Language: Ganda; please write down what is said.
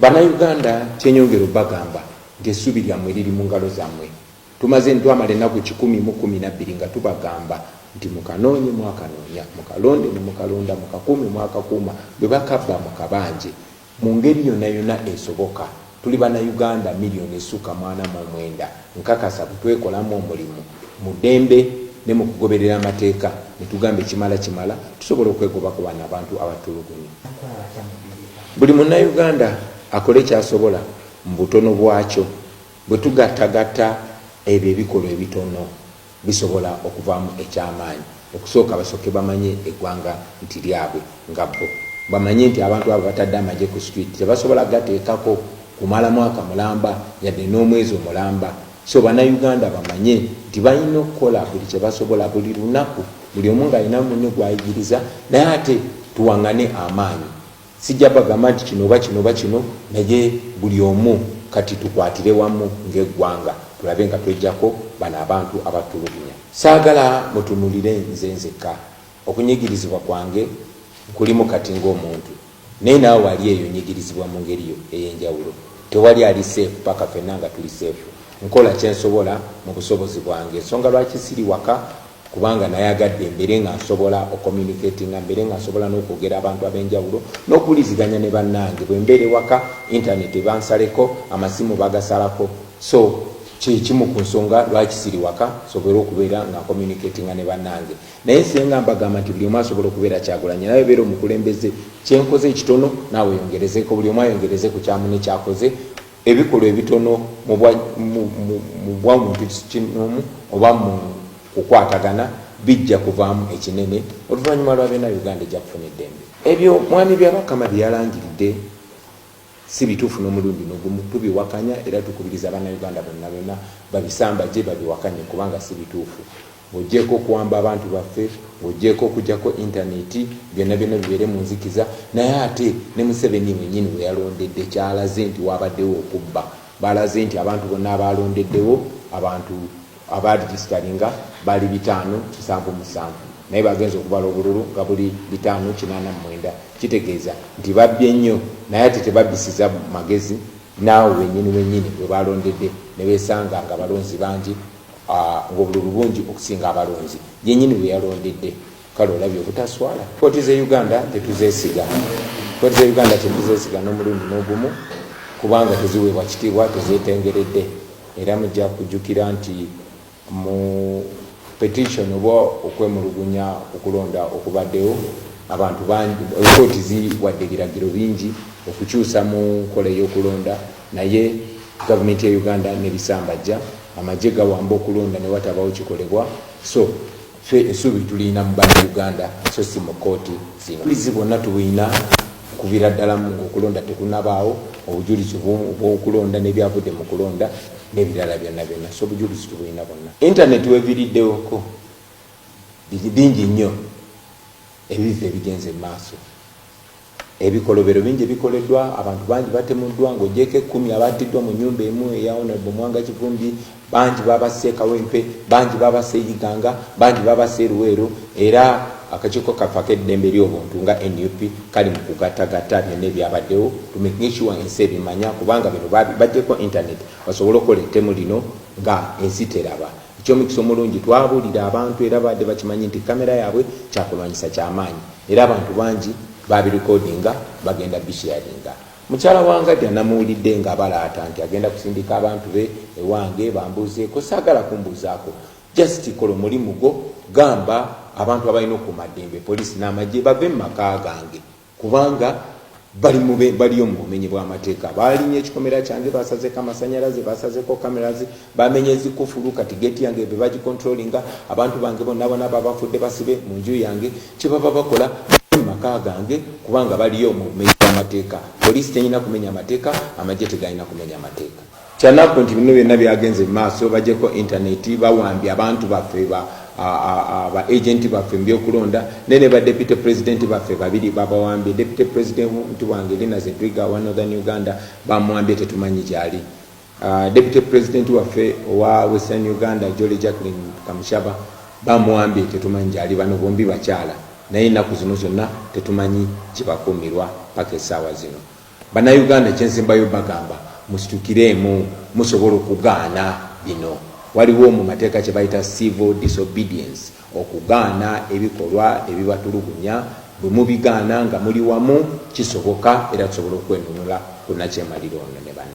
bana Uganda kyenyongero bagamba nti lyammwe liri mu ngalo zammwe. Tumaze ntwamala ennaku 1012 nga tubagamba nti mukanoonye mwakanoonya, mukalonde ne mukalonda, mukakuume mwakakuuma, bwe bakabba mukabanje mu ngeri yonna yonna esoboka. Tuli bana Uganda miliyoni esukka 49. Nkakasa butwekolamu omulimu mu ddembe ne mu kugoberera amateeka ne tugamba ekimala tusobola okwegoba ku bana abantu abatulugunya. Buli munnayuganda akole kyasobola mu butono bwakyo. Bwe tugattagatta ebyo ebikolwa ebitono bisobola okuvaamu ekyamaanyi. Okusooka basooke bamanye eggwanga nti lyabwe nga bo, bamanye nti abantu abo batadde amagye ku street tebasobola gateekako kumala mwaka mulamba yadde n'omwezi omulamba. So bannayuganda bamanye nti balina okukola buli kye basobola buli lunaku, buli omu ng'alina munne gw'ayigiriza, naye ate tuwaŋŋane amaanyi. Sijja bagamba nti kino oba kino oba kino, naye buli omu kati tukwatire wamu ng'eggwanga tulabe nga twejjako bano abantu abatulugunya. Saagala mutunulire nze nzekka. Okunyigirizibwa kwange kulimu kati ng'omuntu, naye naawe wali eyo nyigirizibwa mu ngeri ey'enjawulo. Tewali ali seefu paka ffenna nga tuli seefu. Nkola kyensobola mu busobozi bwange. Ensonga lwaki siri waka kubanga nayagadde mbere nga nsobola ocommunicatinga, mbere nga nsobola n'okwogera abantu ab'enjawulo n'okuwuliziganya ne bannange. Bwe mbeere waka intaneti bansaleko, amasimu bagasalako. So kimu ku nsonga lwaki siri waka sobola okubeera nga communicatinga ne bannange. Naye senga mbagamba nti buli omu asobola okubeera Kyagulanyi, naye beera omukulembeze. Kyenkoze ekitono naawe yongerezeko, buli omu ayongereze ku kyamunne kyakoze. Ebikolwa ebitono mu bwamuntu kinomu oba mu kukwatagana bijja kuvaamu ekinene oluvannyuma lwa bena Uganda ejja kufuna eddembe. Ebyo mwami byabakama byalangiridde si bituufu n'omulundi n'ogumu. Tubiwakanya era tukubiriza Bannayuganda bonna babisambajje babiwakanye kubanga si bituufu. Ojjeeko okuwamba abantu baffe, ojjeeko okugjako intaneti, byonna bibeere mu nzikiza. Naye ate ne Museveni mwennyini we yalondedde kyalaze nti wabaddewo okubba. Balaze nti abantu bonna abalondeddewo, abantu abaregisitaringa bali 577, naye bagenza okubala obululu nga buli 589. Kitegeeza nti babbye nnyo, naye ate tebabbisiza magezi. Naawe wennyini bwe balondedde ne beesanga nga balonzi bangi, ng'obululu bungi okusinga abalonzi. Yennyini we yalondedde. Kale olabye obutaswala. Kkooti ze Uganda tetuzeesiga. Kkooti ze Uganda tetuzeesiga n'omulundi n'ogumu kubanga teziweebwa kitiibwa, tezeetengeredde. Era mujja kujjukira nti mu petition oba okwemulugunya okulonda okubaddewo, abantu bangi, kkooti ziwadde ebiragiro bingi okukyusa mu nkola ey'okulonda, naye gavumenti ya Uganda nebisambajja, amagye gawamba okulonda ne watabawo kikolebwa. So ffe essuubi tulina mu Bannayuganda so si mu kkooti zino. Obujulizi bwonna tubulina okuvira ddala mu okulonda tekunabaawo, obujulizi bw'okulonda n'ebyavudde mu kulonda n'ebirala byonna. So obujulizi tubulina bwonna. Intaneti weviiriddewoko bingi nnyo ebiva ebigenze mu maaso. Ebikolobero bingi ebikoleddwa, abantu bangi batemuddwa, ng'ogyeko 10 abattiddwa mu nnyumba emu eya Honorable Mwanga Kivumbi, bangi babasse Kawempe, bangi babasse Iganga, bangi babasse Luweero. Era akakiiko kaffe ak'eddembe ly'obuntu nga NUP kali mu kugattagatta byonna ebyabaddewo, tumaking sure ensi ebimanya kubanga bino bajjeko internet basobole okukola ettemu lino nga ensi teraba. Eky'omukisa omulungi twabuulira abantu era badde bakimanyi nti kamera yaabwe kyakulwanyisa ky'amaanyi, era abantu bangi babirekodinga bagenda bisharinga. Mukyala wange namuwulidde nga balaata nti agenda kusindika abantu be ewange bambuuzeeko. Saagala kumbuuzaako, just kola omulimu gwo, gamba abantu abalina okumaddembe, poliisi n'amagye bave mu maka gange kubanga baliyo mu bumenyi bw'amateeka. Balinnya ekikomera kyange, basazeko amasanyalaze, basazeko kamerazi, bamenye ezikufulu, kati geti yange be bagikontrolinga. Abantu bange bonna babafudde basibe mu nju yange. Kye baba bakola maka gange kubanga baliyo mu bumenyi bw'amateeka. Poliisi tenyina kumenya amateeka, amagye tegalina kumenya amateeka. Kyanaku nti bino byonna byagenze mu maaso, bajjeko intaneti, bawambye abantu baffe aba agenti baffe mu byokulonda, ne ba deputy president baffe babiri babawambye. Deputy president wange Lina Zedriga wa Northern Uganda bamwambye tetumanyi gyali. Deputy president waffe wa Western Uganda Jolly Jacqueline Kamushaba bamwambye tetumanyi gyali. Bano bombi bakyala naye ennaku zino zonna tetumanyi kibakuumirwa paka essaawa zino. Bannayuganda ekyensimbayo bagamba musitukiremu, musobola okugaana bino. Waliwo mu mateeka kye bayita civil disobedience, okugaana ebikolwa ebibatulugunya. Bwe mubigaana nga muli wamu kisoboka era tusobola okwenunula ku nakyemaliro ono ne bana.